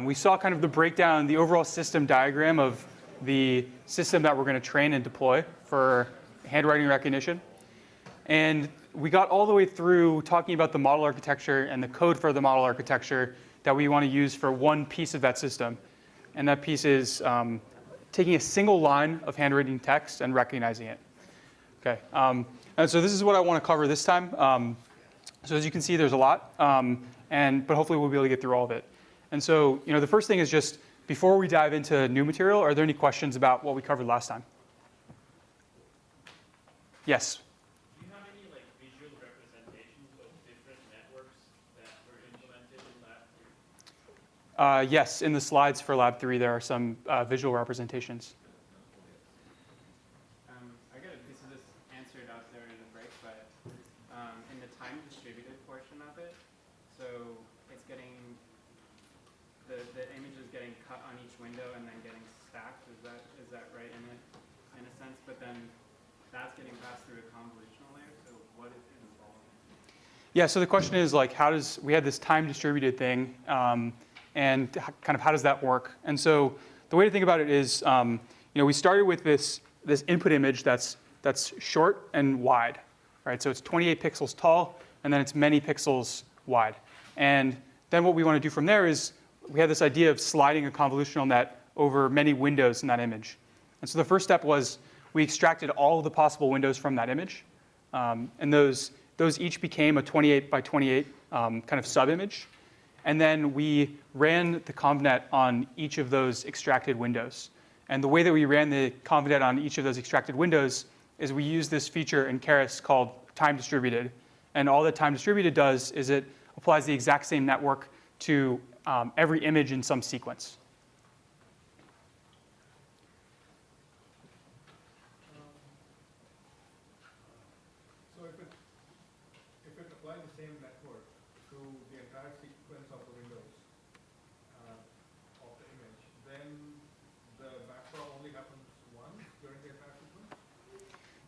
we saw kind of the breakdown, the overall system diagram of the system that we're going to train and deploy for handwriting recognition. And we got all the way through talking about the model architecture and the code for the model architecture that we want to use for one piece of that system. And that piece is taking a single line of handwritten text and recognizing it. Okay. And so this is what I want to cover this time. So as you can see, there's a lot, but hopefully we'll be able to get through all of it. And so the first thing is just, before we dive into new material, are there any questions about what we covered last time? Yes? Do you have any visual representations of different networks that were implemented in Lab 3? Yes, in the slides for Lab 3, there are some visual representations. I got a piece of this answered out there in the break, but in the time distributed portion of it, so it's getting, the image is getting cut on each window and then getting stacked. Is that right in a sense? But then that's getting passed through a convolutional layer. So what is involved? Yeah. So the question is we had this time distributed thing, and kind of how does that work? And so the way to think about it is, we started with this input image that's short and wide, right? So it's 28 pixels tall, and then it's many pixels wide. And then what we want to do from there is, we had this idea of sliding a convolutional net over many windows in that image. And so the first step was we extracted all of the possible windows from that image. And those each became a 28 by 28 kind of sub-image. And then we ran the convnet on each of those extracted windows. And the way that we ran the convnet on each of those extracted windows is we used this feature in Keras called time distributed. And all that time distributed does is it applies the exact same network to every image in some sequence. So if it applies the same network to the entire sequence of the windows of the image, then the backprop only happens once during the entire sequence?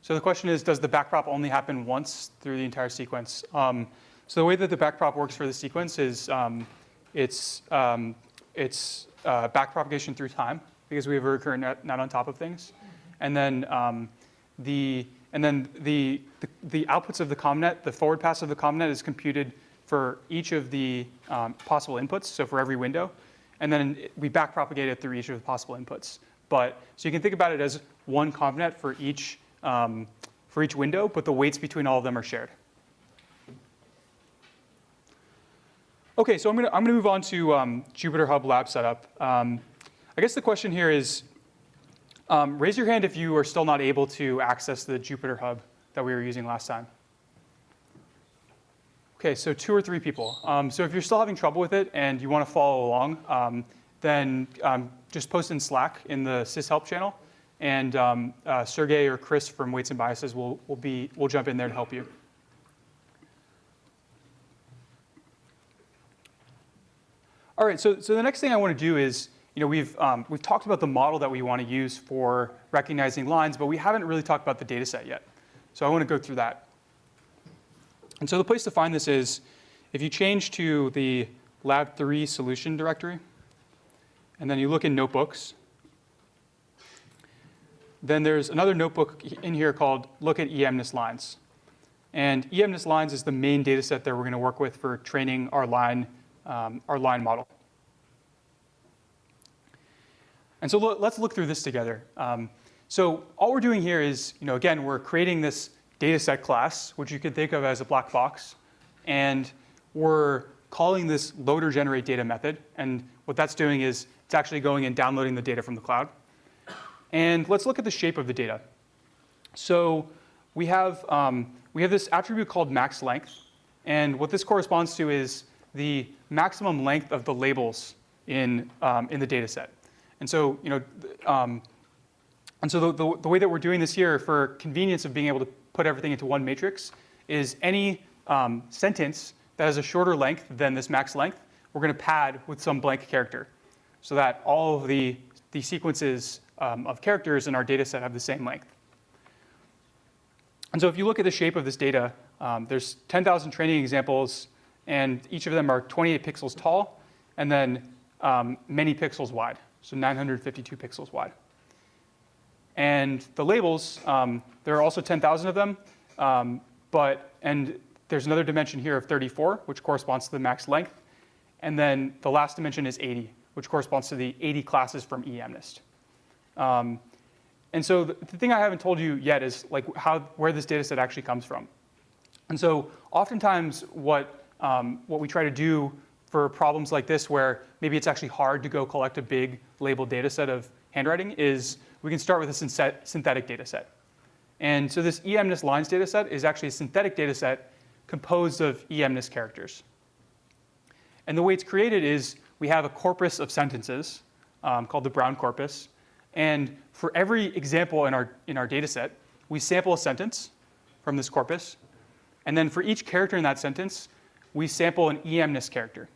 So the question is, does the backprop only happen once through the entire sequence? So the way that the backprop works for the sequence is it's backpropagation through time, because we have a recurrent net on top of things, and then the outputs of the comnet, the forward pass of the comnet, is computed for each of the possible inputs, so for every window, and then we backpropagate it through each of the possible inputs. So you can think about it as one comnet for each window, but the weights between all of them are shared. Okay, so I'm gonna move on to Jupyter Hub lab setup. I guess the question here is, raise your hand if you are still not able to access the Jupyter Hub that we were using last time. Okay, so 2 or 3 people. So if you're still having trouble with it and you want to follow along, then just post in Slack in the syshelp channel, and Sergey or Chris from Weights and Biases will jump in there to help you. All right, so the next thing I want to do is, we've talked about the model that we want to use for recognizing lines, but we haven't really talked about the data set yet. So I want to go through that. And so the place to find this is, if you change to the Lab 3 solution directory, and then you look in notebooks, then there's another notebook in here called Look at emnist lines. And emnist lines is the main data set that we're going to work with for training our line model. And so let's look through this together. So all we're doing here is, again, we're creating this dataset class, which you could think of as a black box, and we're calling this loader generate data method. And what that's doing is it's actually going and downloading the data from the cloud. And let's look at the shape of the data. So we have this attribute called max length, and what this corresponds to is the maximum length of the labels in the data set. And so, the way that we're doing this here for convenience of being able to put everything into one matrix is any sentence that has a shorter length than this max length, we're going to pad with some blank character, so that all of the sequences of characters in our data set have the same length. And so if you look at the shape of this data, there's 10,000 training examples, and each of them are 28 pixels tall. And then many pixels wide, so 952 pixels wide. And the labels, there are also 10,000 of them, and there's another dimension here of 34, which corresponds to the max length. And then the last dimension is 80, which corresponds to the 80 classes from eMnist. And so the thing I haven't told you yet is like where this data set actually comes from. And so oftentimes what we try to do for problems like this, where maybe it's actually hard to go collect a big labeled data set of handwriting, is we can start with a synthetic data set. And so this eMnist lines data set is actually a synthetic data set composed of eMnist characters. And the way it's created is we have a corpus of sentences called the Brown corpus. And for every example in our data set, we sample a sentence from this corpus. And then for each character in that sentence, we sample an eMnist character.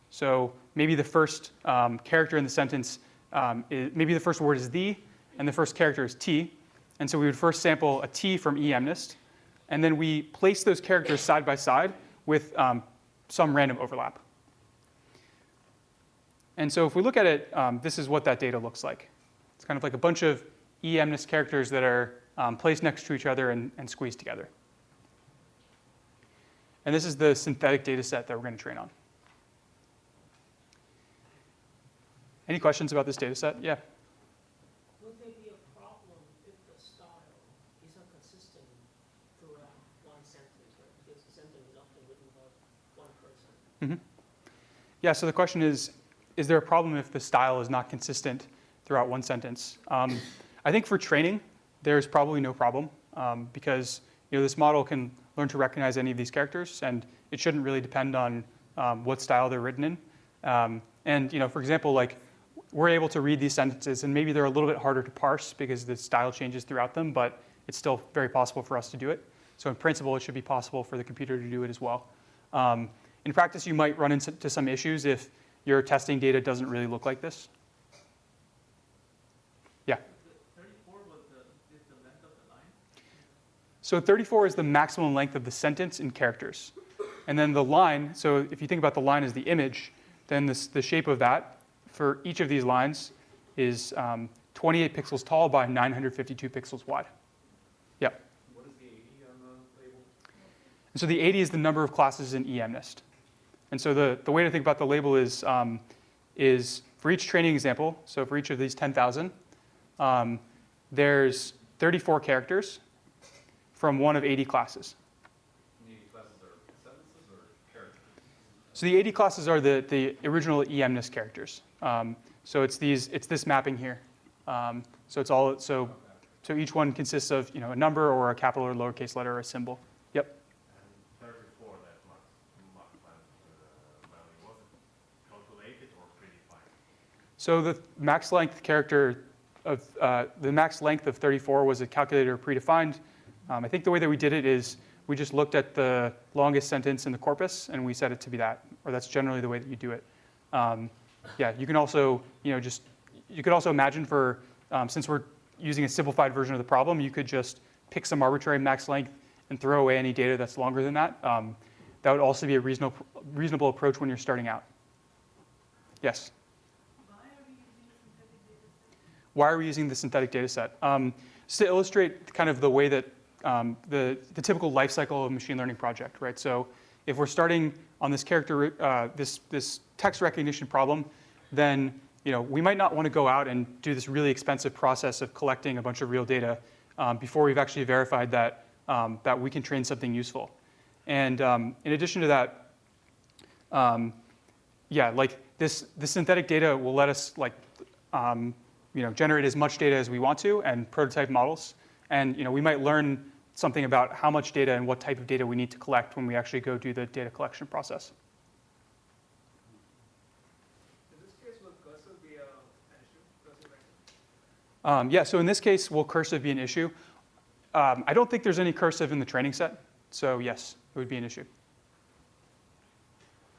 So maybe the first character in the sentence, maybe the first word is the, and the first character is t. And so we would first sample a t from eMnist. And then we place those characters side by side with some random overlap. And so if we look at it, this is what that data looks like. It's kind of like a bunch of eMnist characters that are placed next to each other and squeezed together. And this is the synthetic data set that we're going to train on. Any questions about this data set? Yeah? Would there be a problem if the style isn't consistent throughout one sentence, right? Because the sentence is often written by one person. Yeah, so the question is there a problem if the style is not consistent throughout one sentence? I think for training, there's probably no problem because this model can learn to recognize any of these characters, and it shouldn't really depend on what style they're written in. And for example, like we're able to read these sentences, and maybe they're a little bit harder to parse because the style changes throughout them, but it's still very possible for us to do it. So in principle, it should be possible for the computer to do it as well. In practice, you might run into some issues if your testing data doesn't really look like this. Yeah? 34 is the length of the line? So 34 is the maximum length of the sentence in characters. And then the line, so if you think about the line as the image, then the shape of that for each of these lines is 28 pixels tall by 952 pixels wide. Yeah. What is the 80 on the label? And so the 80 is the number of classes in eMnist. And so the way to think about the label is for each training example, so for each of these 10,000, there's 34 characters from one of 80 classes. And 80 classes are sentences or characters? So the 80 classes are the original eMnist characters. So it's this mapping here. So it's all so each one consists of a number or a capital or lowercase letter or a symbol. Yep. And 34, that value, was it calculated or predefined? So the max length character of the max length of 34 was a calculator predefined. I think the way that we did it is we just looked at the longest sentence in the corpus and we set it to be that, or that's generally the way that you do it. Yeah, you can also you could also imagine for since we're using a simplified version of the problem, you could just pick some arbitrary max length and throw away any data that's longer than that. That would also be a reasonable approach when you're starting out. Yes. Why are we using the synthetic data set? Just to illustrate kind of the way that the typical life cycle of a machine learning project, right? So if we're starting on this this text recognition problem, then we might not want to go out and do this really expensive process of collecting a bunch of real data before we've actually verified that that we can train something useful. And in addition to that, yeah, like this synthetic data will let us generate as much data as we want to and prototype models. And we might learn something about how much data and what type of data we need to collect when we actually go do the data collection process. In this case, will cursor be an issue? Yeah, so in this case, will cursive be an issue? I don't think there's any cursive in the training set. So yes, it would be an issue.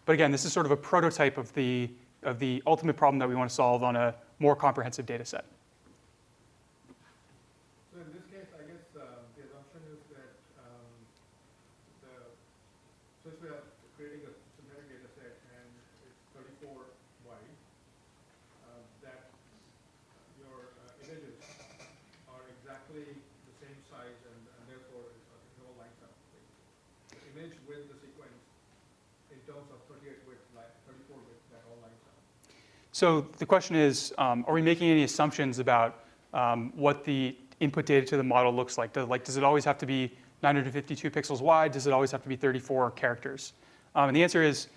But again, this is sort of a prototype of the ultimate problem that we want to solve on a more comprehensive data set. So in this case, I guess the assumption is that since we are creating a synthetic data set and it's 34 wide, roughly the same size, and therefore it all lines up. The image with the sequence in terms of 38 width, 34 width, that all lines up. So the question is, are we making any assumptions about what the input data to the model looks like? Does it always have to be 952 pixels wide? Does it always have to be 34 characters? And the answer is,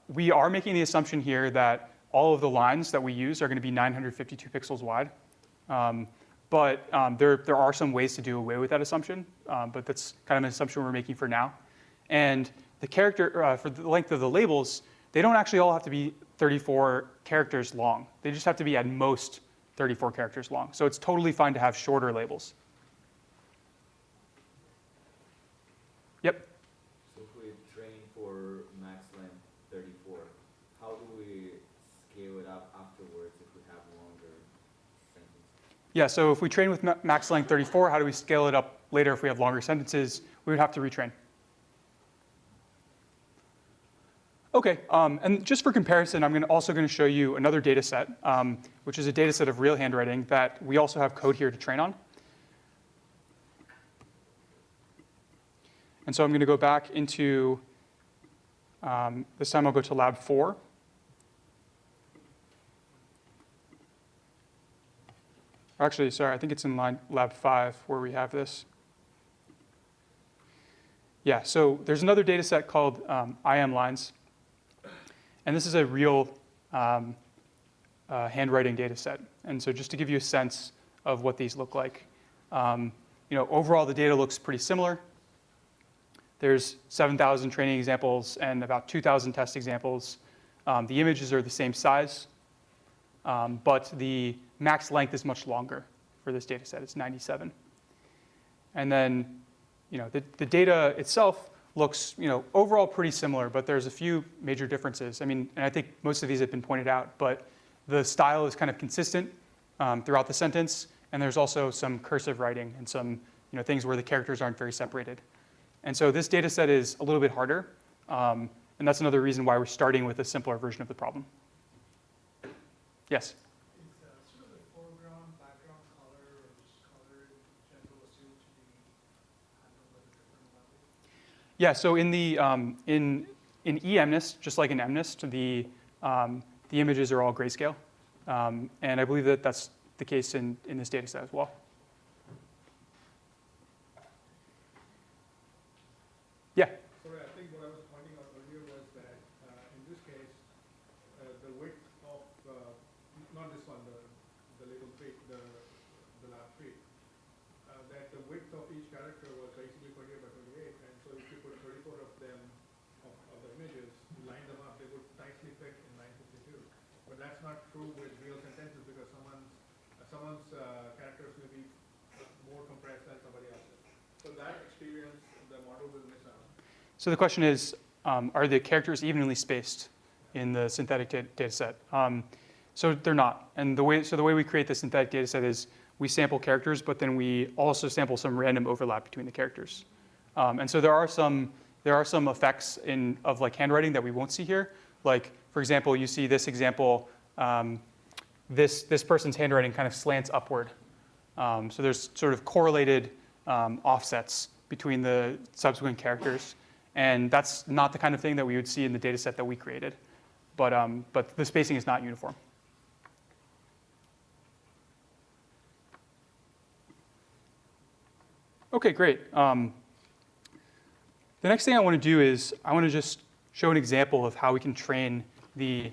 we are making the assumption here that all of the lines that we use are going to be 952 pixels wide. But there are some ways to do away with that assumption, but that's kind of an assumption we're making for now. And the character, for the length of the labels, they don't actually all have to be 34 characters long. They just have to be at most 34 characters long. So it's totally fine to have shorter labels. Yep. So if we train for max length 34, how do we scale it up afterwards if we have longer sentences? Yeah, so if we train with max length 34, how do we scale it up later if we have longer sentences? We would have to retrain. Okay, and just for comparison, I'm also going to show you another data set, which is a data set of real handwriting that we also have code here to train on. And so I'm going to go back into, this time I'll go to lab 4. Actually, sorry, I think it's in lab 5 where we have this. Yeah, so there's another data set called IM lines. And this is a real handwriting data set. And so just to give you a sense of what these look like, overall the data looks pretty similar. There's 7,000 training examples and about 2,000 test examples. The images are the same size, but the max length is much longer for this data set. It's 97. And then the data itself looks overall pretty similar, but there's a few major differences. I mean, and I think most of these have been pointed out, but the style is kind of consistent throughout the sentence, and there's also some cursive writing and some things where the characters aren't very separated. And so this data set is a little bit harder, and that's another reason why we're starting with a simpler version of the problem. Yes? Is sort of the foreground, background color, or just color in general assumed to be handled at a different level? Yeah, so in the in eMNIST, just like in MNIST, the images are all grayscale, and I believe that that's the case in this data set as well. Yeah. Sorry, I think what I was pointing out earlier was that in this case, the width of not this one, the label 3, the lab 3, that the width of each character was basically 28 by 28, and so if you put 34 of them of the images, you line them up, they would nicely fit in 952. But that's not true with real sentences because someone's characters may be more compressed than somebody else's. So that experience, the model will miss out. So the question is, are the characters evenly spaced in the synthetic data set? So they're not. And the way we create the synthetic data set is we sample characters, but then we also sample some random overlap between the characters. And so there are some effects of like handwriting that we won't see here. Like, for example, you see this example, this person's handwriting kind of slants upward. So there's sort of correlated offsets between the subsequent characters. And that's not the kind of thing that we would see in the data set that we created. But the spacing is not uniform. OK, great. The next thing I want to do is I want to just show an example of how we can train the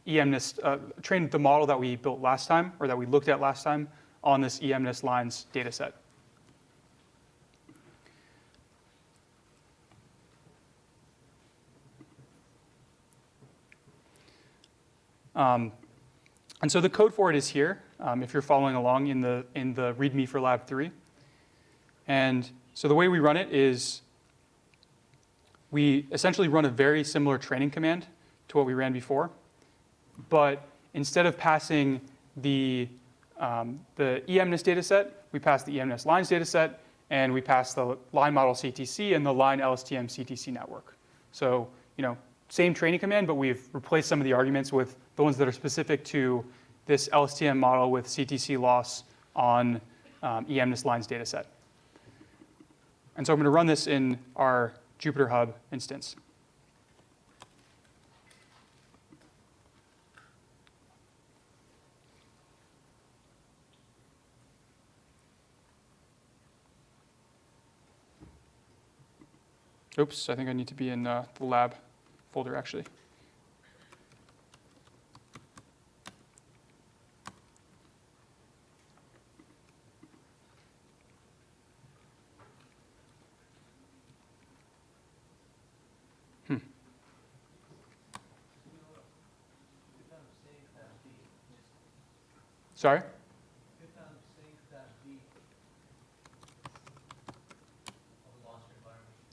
eMNIST, train the model that we built last time, or that we looked at last time, on this eMNIST lines data set. And so the code for it is here, if you're following along in the README for Lab 3. And so the way we run it is we essentially run a very similar training command to what we ran before. But instead of passing the eMNIST data set, we pass the eMNIST lines data set, and we pass the line model CTC and the line LSTM CTC network. So, same training command, but we've replaced some of the arguments with the ones that are specific to this LSTM model with CTC loss on emness lines data set. And so I'm going to run this in our Jupyter Hub instance. Oops, I think I need to be in the lab folder, actually. Sorry?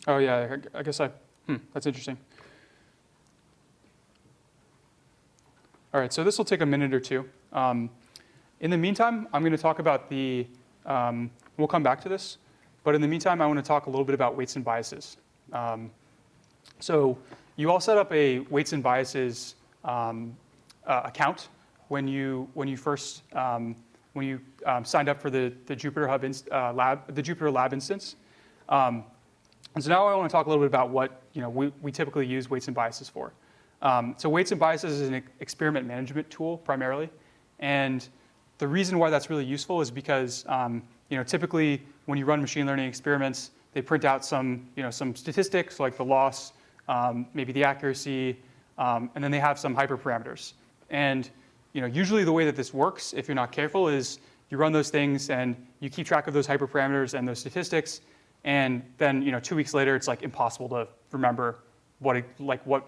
Oh yeah, I guess that's interesting. All right, so this will take a minute or two. In the meantime, I'm going to talk about we'll come back to this, but in the meantime, I want to talk a little bit about weights and biases. So you all set up a weights and biases account when you first signed up for the Jupyter Hub the Jupyter Lab instance. And so now I want to talk a little bit about what we typically use weights and biases for. So weights and biases is an experiment management tool primarily, and the reason why that's really useful is because typically when you run machine learning experiments, they print out some statistics like the loss, maybe the accuracy, and then they have some hyperparameters. And usually the way that this works, if you're not careful, is you run those things and you keep track of those hyperparameters and those statistics. And then 2 weeks later, it's like impossible to remember what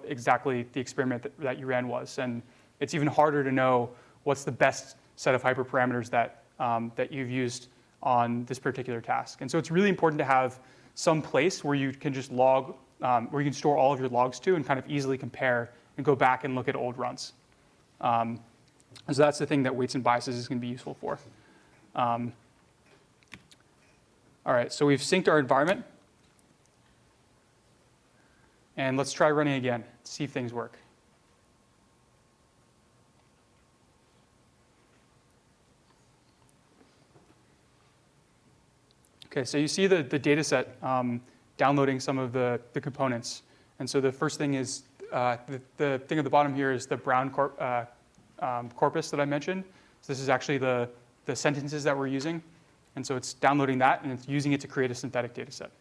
exactly the experiment that you ran was. And it's even harder to know what's the best set of hyperparameters that you've used on this particular task. And so it's really important to have some place where you can just log, where you can store all of your logs to and kind of easily compare and go back and look at old runs. So that's the thing that weights and biases is going to be useful for. All right, so we've synced our environment. And let's try running again, see if things work. Okay, so you see the data set downloading some of the components. And so the first thing is, the thing at the bottom here is the brown corpus that I mentioned. So this is actually the sentences that we're using. And so it's downloading that, and it's using it to create a synthetic data set.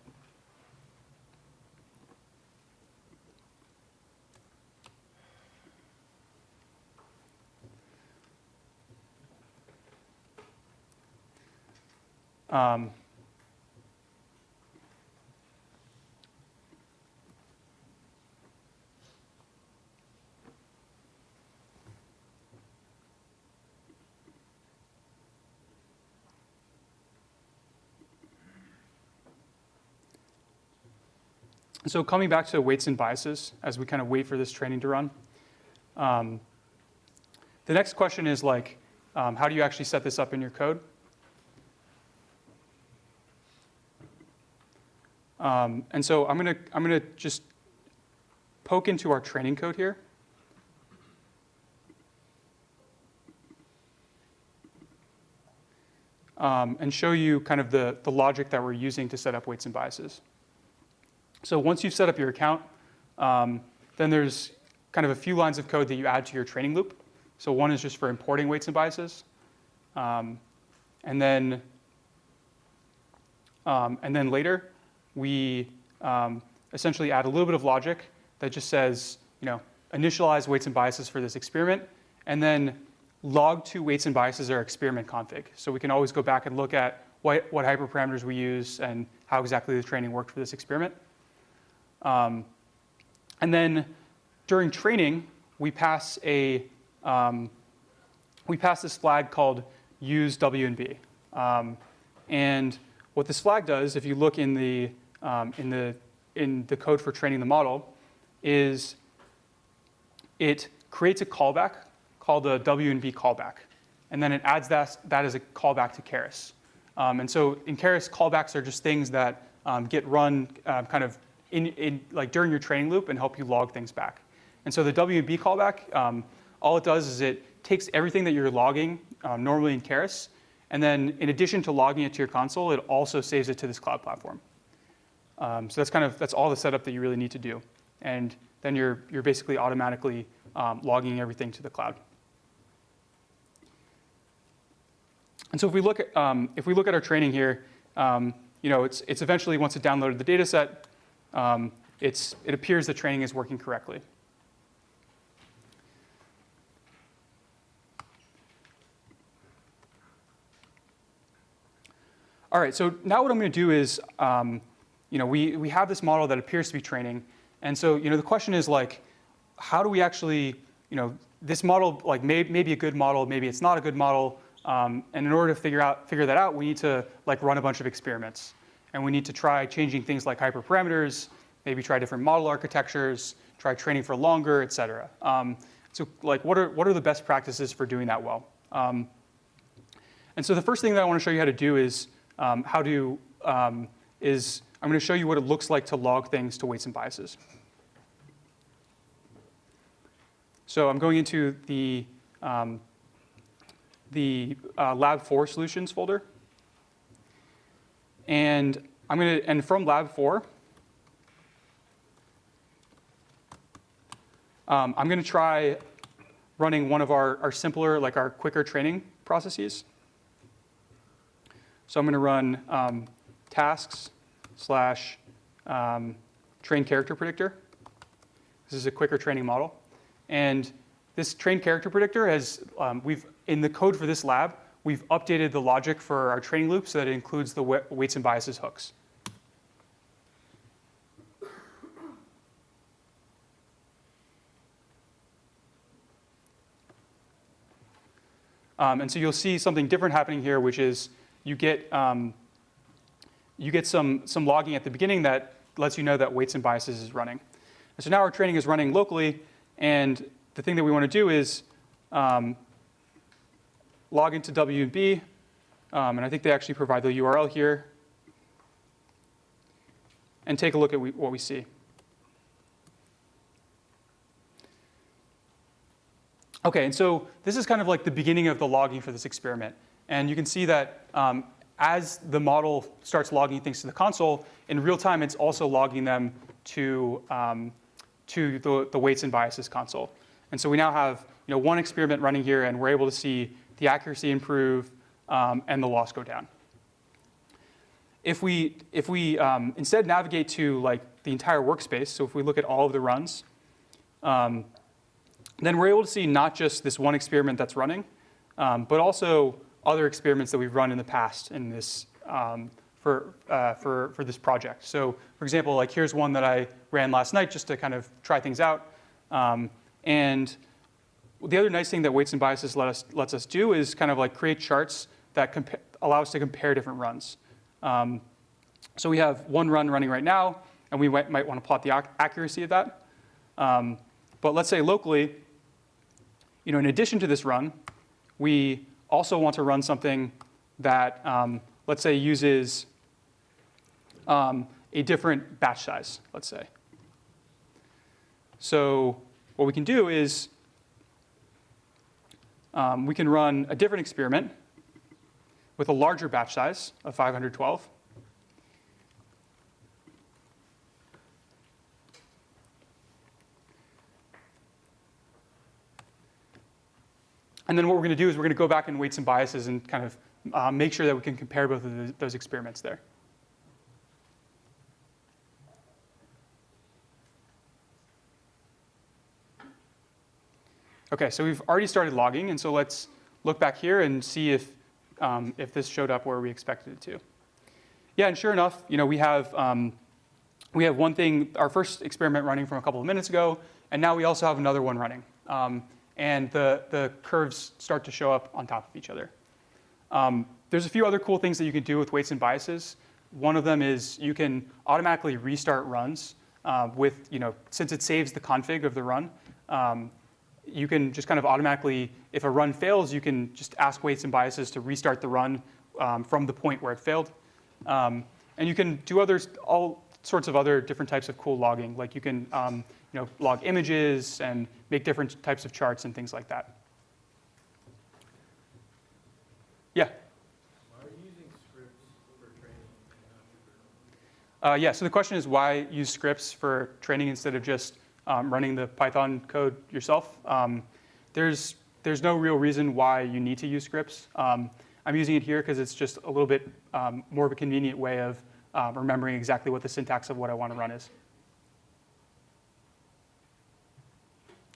So coming back to weights and biases, as we kind of wait for this training to run, the next question is how do you actually set this up in your code? And so I'm gonna just poke into our training code here. And show you kind of the logic that we're using to set up weights and biases. So once you've set up your account, then there's kind of a few lines of code that you add to your training loop. So one is just for importing weights and biases. And then later, we essentially add a little bit of logic that just says, initialize weights and biases for this experiment, and then log to weights and biases our experiment config. So we can always go back and look at what hyperparameters we use and how exactly the training worked for this experiment. And then during training, we pass this flag called use W&B. And what this flag does, if you look in the code for training the model, is it creates a callback called a W&B callback. And then it adds that as a callback to Keras. And so in Keras, callbacks are just things that get run kind of during your training loop and help you log things back. And so the W&B callback, all it does is it takes everything that you're logging normally in Keras, And then in addition to logging it to your console, it also saves it to this cloud platform. So that's all the setup that you really need to do. And then you're basically automatically logging everything to the cloud. And so if we look at our training here, it's eventually, once it downloaded the data set, it appears the training is working correctly. All right, so now what I'm going to do is, we have this model that appears to be training, and so the question is like, how do we actually, this model may be a good model, maybe it's not a good model, and in order to figure that out, we need to run a bunch of experiments, and we need to try changing things like hyperparameters, maybe try different model architectures, try training for longer, et cetera. So what are the best practices for doing that well? And so the first thing that I want to show you how to do is I'm going to show you what it looks like to log things to weights and biases. So I'm going into the Lab 4 solutions folder, and from Lab 4, I'm going to try running one of our simpler, our quicker training processes. So I'm going to run tasks / train character predictor. This is a quicker training model. And this train character predictor has, in the code for this lab, we've updated the logic for our training loop so that it includes the weights and biases hooks. And so you'll see something different happening here, which is you get some logging at the beginning that lets you know that weights and biases is running. And so now our training is running locally, and the thing that we want to do is log into W&B, and I think they actually provide the URL here, and take a look at what we see. Okay, and so this is kind of like the beginning of the logging for this experiment. And you can see that as the model starts logging things to the console, in real time, it's also logging them to the weights and biases console. And so we now have one experiment running here, and we're able to see the accuracy improve and the loss go down. If we instead navigate to the entire workspace, so if we look at all of the runs, then we're able to see not just this one experiment that's running, but also other experiments that we've run in the past in this for this project. So, for example, here's one that I ran last night just to kind of try things out. And the other nice thing that weights and biases lets us do is kind of create charts that allow us to compare different runs. So we have one run running right now, and we might want to plot the accuracy of that. But let's say locally, in addition to this run, we also want to run something that, let's say, uses a different batch size, let's say. So what we can do is we can run a different experiment with a larger batch size of 512. And then what we're going to do is we're going to go back in weights and biases and kind of make sure that we can compare both of those experiments there. OK, so we've already started logging. And so let's look back here and see if this showed up where we expected it to. Yeah, and sure enough, we have one thing, our first experiment running from a couple of minutes ago, and now we also have another one running. And the curves start to show up on top of each other. There's a few other cool things that you can do with weights and biases. One of them is you can automatically restart runs since it saves the config of the run. You can just kind of automatically, if a run fails, you can just ask weights and biases to restart the run from the point where it failed. And you can do all sorts of other different types of cool logging. Like you can log images and make different types of charts and things like that. Yeah? Yeah, so the question is why use scripts for training instead of just running the Python code yourself? There's no real reason why you need to use scripts. I'm using it here because it's just a little bit more of a convenient way of remembering exactly what the syntax of what I want to run is.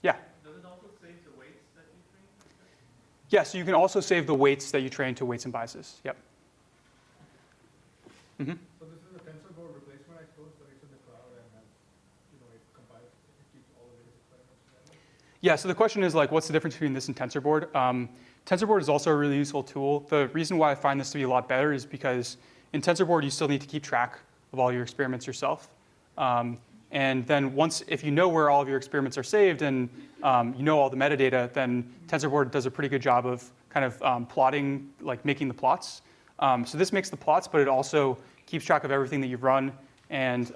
Yeah? Does it also save the weights that you train? Yeah, so you can also save the weights that you train to weights and biases. Yep. Mm-hmm. So this is a TensorBoard replacement, I suppose, but it's in the cloud and it compiles, it keeps all of these experiments together. Yeah, so the question is like, what's the difference between this and TensorBoard? TensorBoard is also a really useful tool. The reason why I find this to be a lot better is because in TensorBoard, you still need to keep track of all your experiments yourself. And then once, if you know where all of your experiments are saved and you know all the metadata, then TensorBoard does a pretty good job of kind of plotting, like making the plots. So this makes the plots, but it also keeps track of everything that you've run and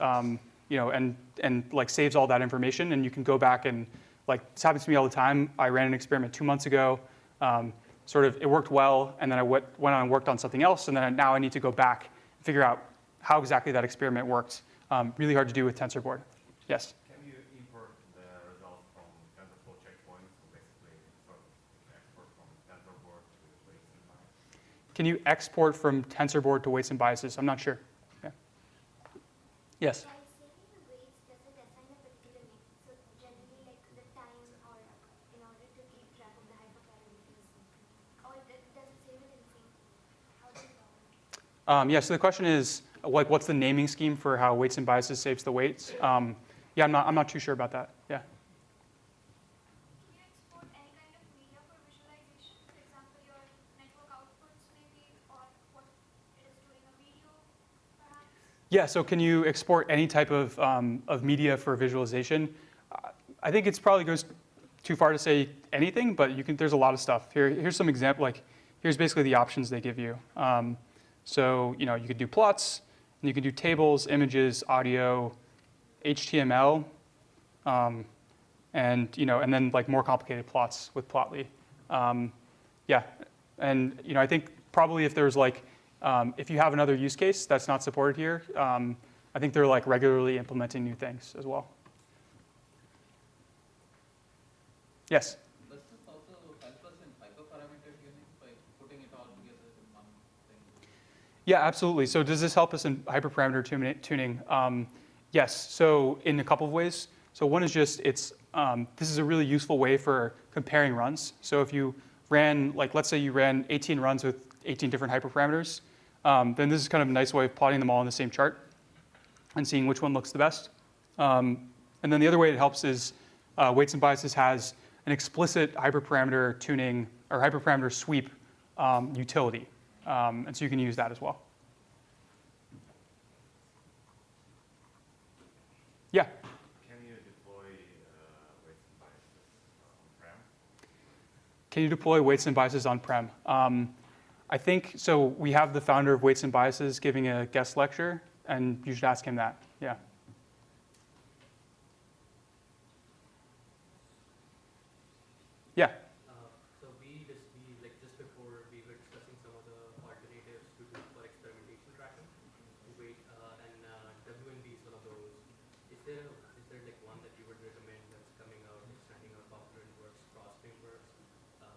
like saves all that information. And you can go back and like this happens to me all the time. I ran an experiment 2 months ago. It worked well, and then I went on and worked on something else, and then now I need to go back and figure out how exactly that experiment worked. Really hard to do with TensorBoard. Yes? Can you import the results from TensorFlow checkpoints? So basically, sort of export from TensorBoard to weights and biases? Can you export from TensorBoard to weights and biases? I'm not sure. Yeah. Yes? While saving the weights, does it assign a particular name? So generally, like the time or in order to keep track of the hyperparameters, or does it save it in sync? How does it work? Yeah, so the question is, like, what's the naming scheme for how weights and biases saves the weights? Yeah, I'm not too sure about that. Yeah. Can you export any kind of media for visualization? For example, your network outputs maybe, or what it is doing a video, perhaps? Yeah, so can you export any type of media for visualization? I think it probably goes too far to say anything, but you can. There's a lot of stuff. Here's some example. Like, here's basically the options they give you. So you could do plots, and you can do tables, images, audio, HTML, and then like more complicated plots with Plotly. Yeah, and I think probably if there's like if you have another use case that's not supported here, I think they're like regularly implementing new things as well. Yes? Does this also help us in hyperparameter tuning by putting it all together in one thing? Yeah, absolutely. So does this help us in hyperparameter tuning? Yes, so in a couple of ways. So one is just this is a really useful way for comparing runs. So if you ran, like let's say you ran 18 runs with 18 different hyperparameters, then this is kind of a nice way of plotting them all in the same chart and seeing which one looks the best. And then the other way it helps is weights and biases has an explicit hyperparameter tuning or hyperparameter sweep utility. And so you can use that as well. Yeah? Can you deploy weights and biases on-prem? Can you deploy weights and biases on-prem? I think, so we have the founder of Weights and Biases giving a guest lecture, and you should ask him that. Yeah. Yeah. So just before we were discussing some of the alternatives to do for experimentation tracking, weight and WNB is one of those. Is there like one that you would recommend that's coming out, standing out popular in works, cross frameworks,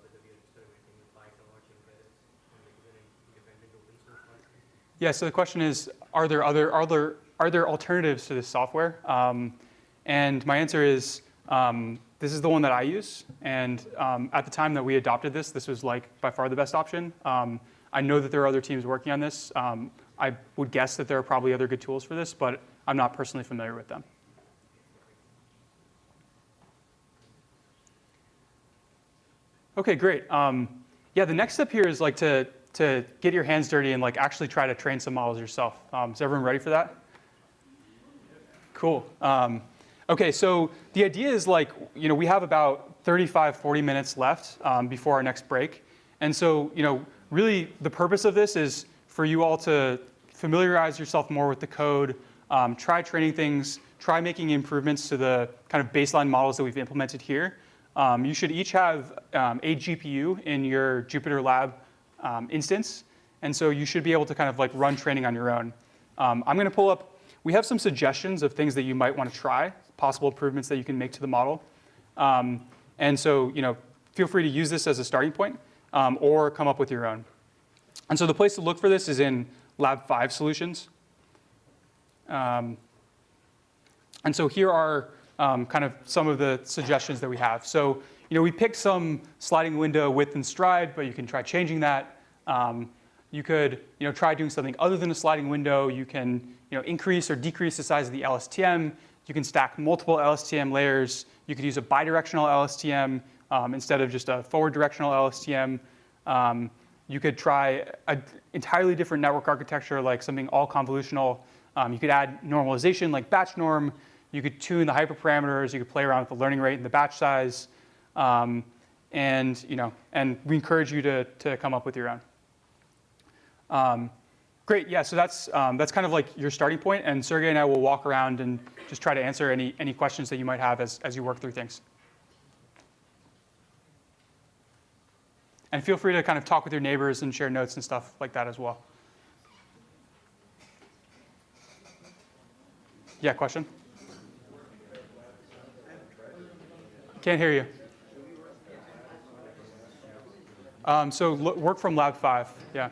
whether we are experimenting with Python or Jim credits, or like even an independent open source alternative? Yeah. So the question is, are there alternatives to this software? And my answer is, this is the one that I use, and at the time that we adopted this, this was like by far the best option. I know that there are other teams working on this. I would guess that there are probably other good tools for this, but I'm not personally familiar with them. Okay, great. Yeah, the next step here is like to get your hands dirty and like actually try to train some models yourself. Is everyone ready for that? Cool. Okay, so the idea is like, we have about 35, 40 minutes left before our next break. And so, really the purpose of this is for you all to familiarize yourself more with the code, try training things, try making improvements to the kind of baseline models that we've implemented here. You should each have a GPU in your Jupyter Lab instance. And so you should be able to kind of like run training on your own. I'm going to pull up we have some suggestions of things that you might want to try, possible improvements that you can make to the model. And so, feel free to use this as a starting point or come up with your own. And so the place to look for this is in Lab 5 solutions. And so here are kind of some of the suggestions that we have. So, we picked some sliding window width and stride, but you can try changing that. You could, try doing something other than a sliding window. You can, increase or decrease the size of the LSTM. You can stack multiple LSTM layers. You could use a bidirectional LSTM instead of just a forward directional LSTM. You could try an entirely different network architecture, like something all convolutional. You could add normalization like batch norm. You could tune the hyperparameters. You could play around with the learning rate and the batch size. And we encourage you to come up with your own. Great, yeah, so that's kind of like your starting point, and Sergey and I will walk around and just try to answer any questions that you might have as you work through things. And feel free to kind of talk with your neighbors and share notes and stuff like that as well. Yeah, question? Can't hear you. So work from Lab 5, yeah.